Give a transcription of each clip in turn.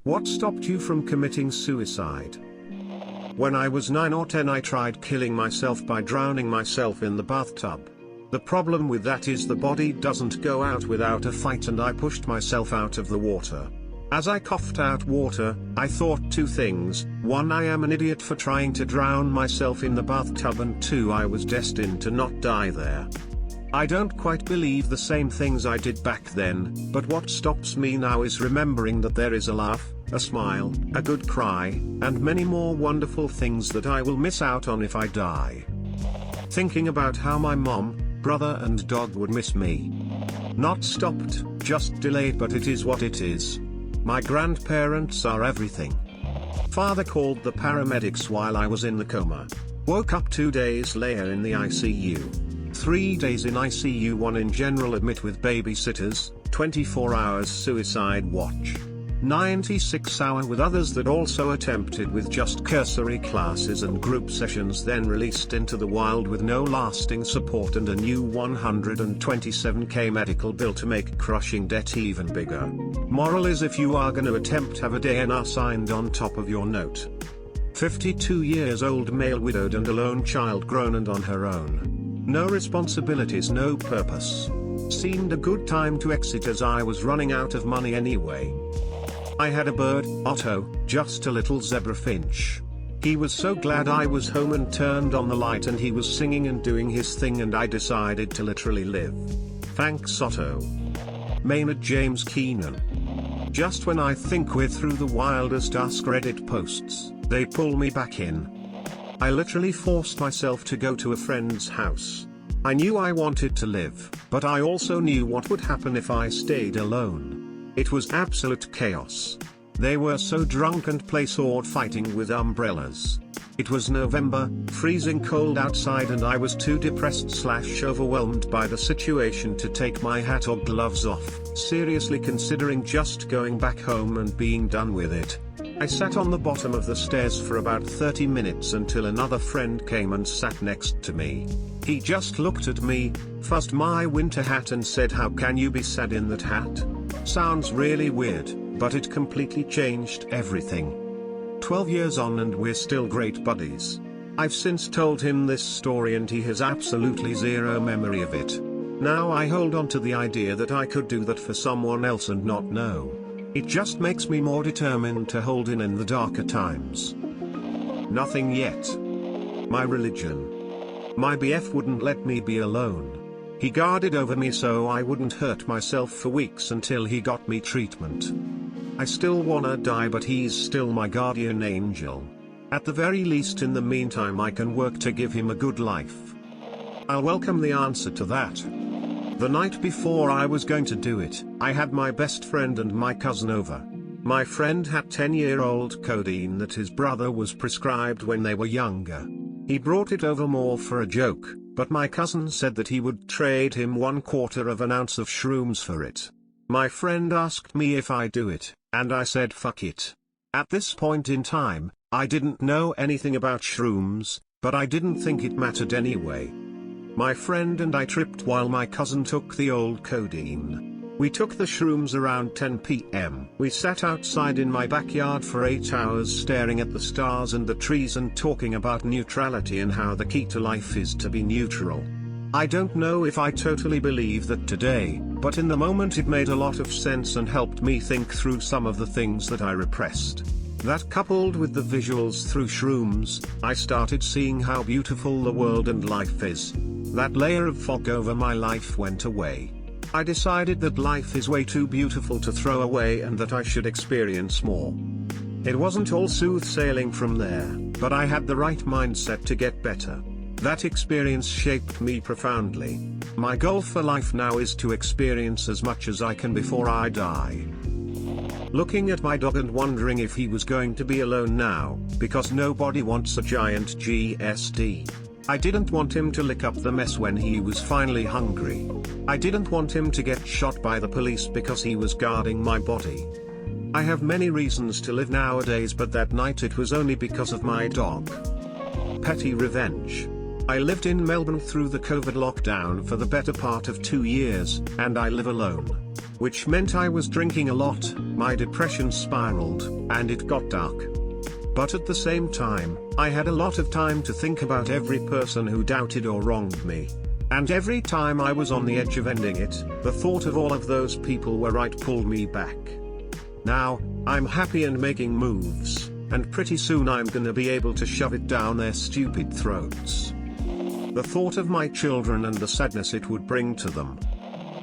What stopped you from committing suicide? When I was 9 or 10 I tried killing myself by drowning myself in the bathtub. The problem with that is the body doesn't go out without a fight, and I pushed myself out of the water. As I coughed out water, I thought two things: 1, I am an idiot for trying to drown myself in the bathtub, and 2, I was destined to not die there. I don't quite believe the same things I did back then, but what stops me now is remembering that there is a laugh, a smile, a good cry, and many more wonderful things that I will miss out on if I die. Thinking about how my mom, brother and dog would miss me. Not stopped, just delayed, but it is what it is. My grandparents are everything. Father called the paramedics while I was in the coma. Woke up 2 days later in the ICU. 3 days in ICU, 1 in general admit with babysitters, 24 hours suicide watch. 96-hour with others that also attempted with just cursory classes and group sessions, then released into the wild with no lasting support and a new 127k medical bill to make crushing debt even bigger. Moral is, if you are gonna attempt, have a DNA signed on top of your note. 52 years old male, widowed and alone, child grown and on her own. No responsibilities, no purpose. Seemed a good time to exit as I was running out of money anyway. I had a bird, Otto, just a little zebra finch. He was so glad I was home and turned on the light, and he was singing and doing his thing, and I decided to literally live. Thanks Otto. Maynard James Keenan. Just when I think we're through the wildest askreddit posts, they pull me back in. I literally forced myself to go to a friend's house. I knew I wanted to live, but I also knew what would happen if I stayed alone. It was absolute chaos. They were so drunk and play sword fighting with umbrellas. It was November, freezing cold outside, and I was too depressed/overwhelmed by the situation to take my hat or gloves off, seriously considering just going back home and being done with it. I sat on the bottom of the stairs for about 30 minutes until another friend came and sat next to me. He just looked at me, fuzzed my winter hat and said, "How can you be sad in that hat?" Sounds really weird, but it completely changed everything. 12 years on and we're still great buddies. I've since told him this story and he has absolutely zero memory of it. Now I hold on to the idea that I could do that for someone else and not know. It just makes me more determined to hold in the darker times. Nothing yet. My religion. My BF wouldn't let me be alone. He guarded over me so I wouldn't hurt myself for weeks until he got me treatment. I still wanna die, but he's still my guardian angel. At the very least, in the meantime, I can work to give him a good life. I'll welcome the answer to that. The night before I was going to do it, I had my best friend and my cousin over. My friend had 10-year-old codeine that his brother was prescribed when they were younger. He brought it over more for a joke, but my cousin said that he would trade him 1/4 of an ounce of shrooms for it. My friend asked me if I'd do it, and I said fuck it. At this point in time, I didn't know anything about shrooms, but I didn't think it mattered anyway. My friend and I tripped while my cousin took the old codeine. We took the shrooms around 10 p.m. We sat outside in my backyard for 8 hours staring at the stars and the trees and talking about neutrality and how the key to life is to be neutral. I don't know if I totally believe that today, but in the moment it made a lot of sense and helped me think through some of the things that I repressed. That, coupled with the visuals through shrooms, I started seeing how beautiful the world and life is. That layer of fog over my life went away. I decided that life is way too beautiful to throw away and that I should experience more. It wasn't all smooth sailing from there, but I had the right mindset to get better. That experience shaped me profoundly. My goal for life now is to experience as much as I can before I die. Looking at my dog and wondering if he was going to be alone now, because nobody wants a giant GSD. I didn't want him to lick up the mess when he was finally hungry. I didn't want him to get shot by the police because he was guarding my body. I have many reasons to live nowadays, but that night it was only because of my dog. Petty revenge. I lived in Melbourne through the COVID lockdown for the better part of 2 years, and I live alone. which meant I was drinking a lot, my depression spiraled, and it got dark. But at the same time, I had a lot of time to think about every person who doubted or wronged me. And every time I was on the edge of ending it, the thought of all of those people were right pulled me back. Now, I'm happy and making moves, and pretty soon I'm gonna be able to shove it down their stupid throats. The thought of my children and the sadness it would bring to them.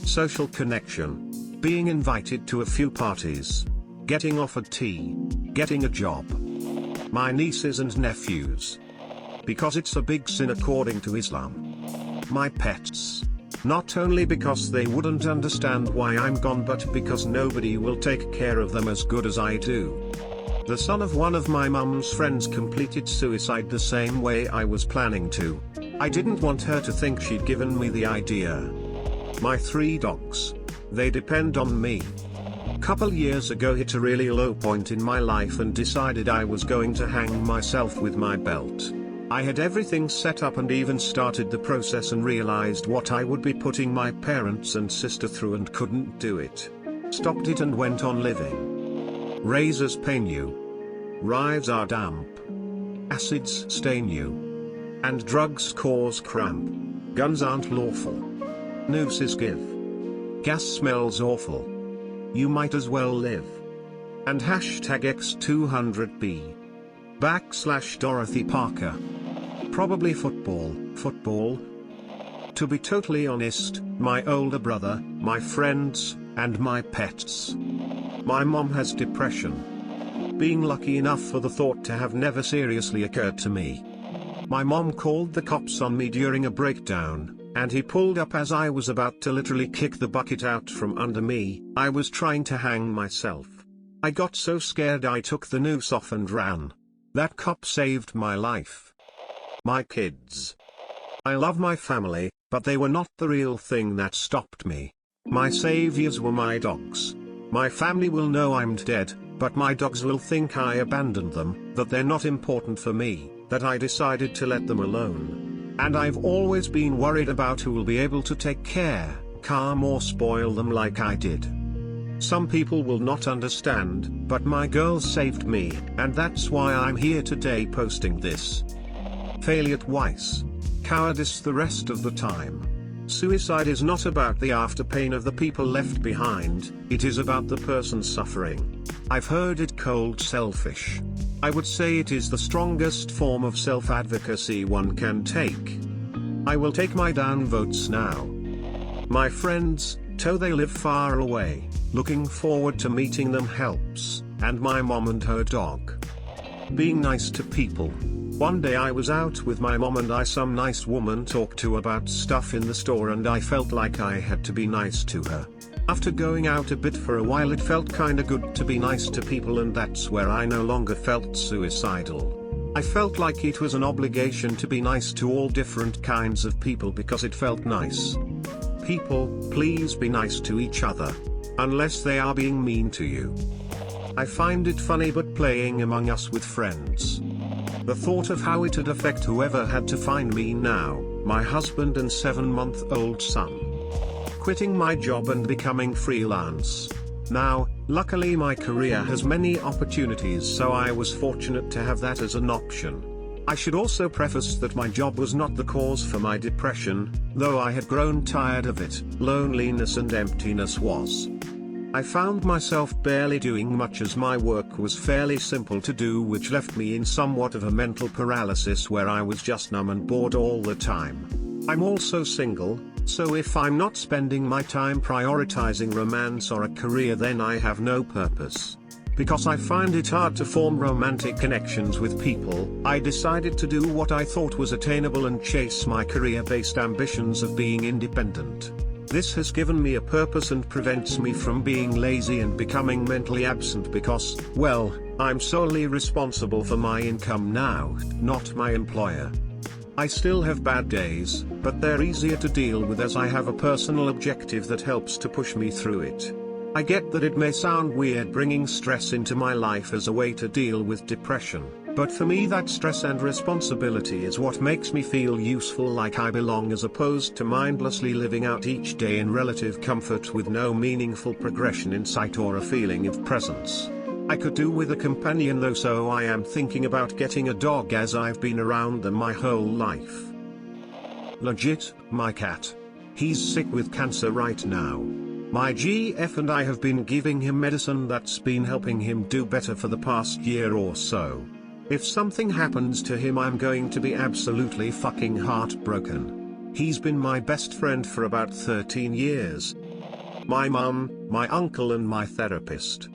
Social connection. Being invited to a few parties. Getting offered tea. Getting a job. My nieces and nephews. Because it's a big sin according to Islam. My pets. Not only because they wouldn't understand why I'm gone, but because nobody will take care of them as good as I do. The son of one of my mum's friends completed suicide the same way I was planning to. I didn't want her to think she'd given me the idea. My 3 dogs. They depend on me. Couple years ago hit a really low point in my life and decided I was going to hang myself with my belt. I had everything set up and even started the process and realized what I would be putting my parents and sister through and couldn't do it. Stopped it and went on living. Razors pain you. Rives are damp. Acids stain you. And drugs cause cramp. Guns aren't lawful. Nooses give. Gas smells awful. You might as well live. And hashtag X200B. / Dorothy Parker. Probably football. To be totally honest, my older brother, my friends, and my pets. My mom has depression. Being lucky enough for the thought to have never seriously occurred to me. My mom called the cops on me during a breakdown, and he pulled up as I was about to literally kick the bucket out from under me. I was trying to hang myself. I got so scared I took the noose off and ran. That cop saved my life. My kids. I love my family, but they were not the real thing that stopped me. My saviors were my dogs. My family will know I'm dead, but my dogs will think I abandoned them, that they're not important for me, that I decided to let them alone. And I've always been worried about who will be able to take care, calm or spoil them like I did. Some people will not understand, but my girl saved me, and that's why I'm here today posting this. Failure twice. Cowardice the rest of the time. Suicide is not about the afterpain of the people left behind, it is about the person suffering. I've heard it called selfish. I would say it is the strongest form of self-advocacy one can take. I will take my down votes now. My friends, though they live far away, looking forward to meeting them helps, and my mom and her dog. Being nice to people. One day I was out with my mom and I some nice woman talked to about stuff in the store and I felt like I had to be nice to her. After going out a bit for a while it felt kinda good to be nice to people, and that's where I no longer felt suicidal. I felt like it was an obligation to be nice to all different kinds of people because it felt nice. People, please be nice to each other. Unless they are being mean to you. I find it funny but playing Among Us with friends. The thought of how it'd affect whoever had to find me now, my husband and 7-month-old son. Quitting my job and becoming freelance. Now, luckily my career has many opportunities, so I was fortunate to have that as an option. I should also preface that my job was not the cause for my depression, though I had grown tired of it. Loneliness and emptiness was. I found myself barely doing much as my work was fairly simple to do, which left me in somewhat of a mental paralysis where I was just numb and bored all the time. I'm also single, so if I'm not spending my time prioritizing romance or a career, then I have no purpose. Because I find it hard to form romantic connections with people, I decided to do what I thought was attainable and chase my career-based ambitions of being independent. This has given me a purpose and prevents me from being lazy and becoming mentally absent because, well, I'm solely responsible for my income now, not my employer. I still have bad days, but they're easier to deal with as I have a personal objective that helps to push me through it. I get that it may sound weird bringing stress into my life as a way to deal with depression. But for me that stress and responsibility is what makes me feel useful, like I belong, as opposed to mindlessly living out each day in relative comfort with no meaningful progression in sight or a feeling of presence. I could do with a companion though, so I am thinking about getting a dog as I've been around them my whole life. Legit, my cat. He's sick with cancer right now. My GF and I have been giving him medicine that's been helping him do better for the past year or so. If something happens to him, I'm going to be absolutely fucking heartbroken. He's been my best friend for about 13 years. My mum, my uncle and my therapist.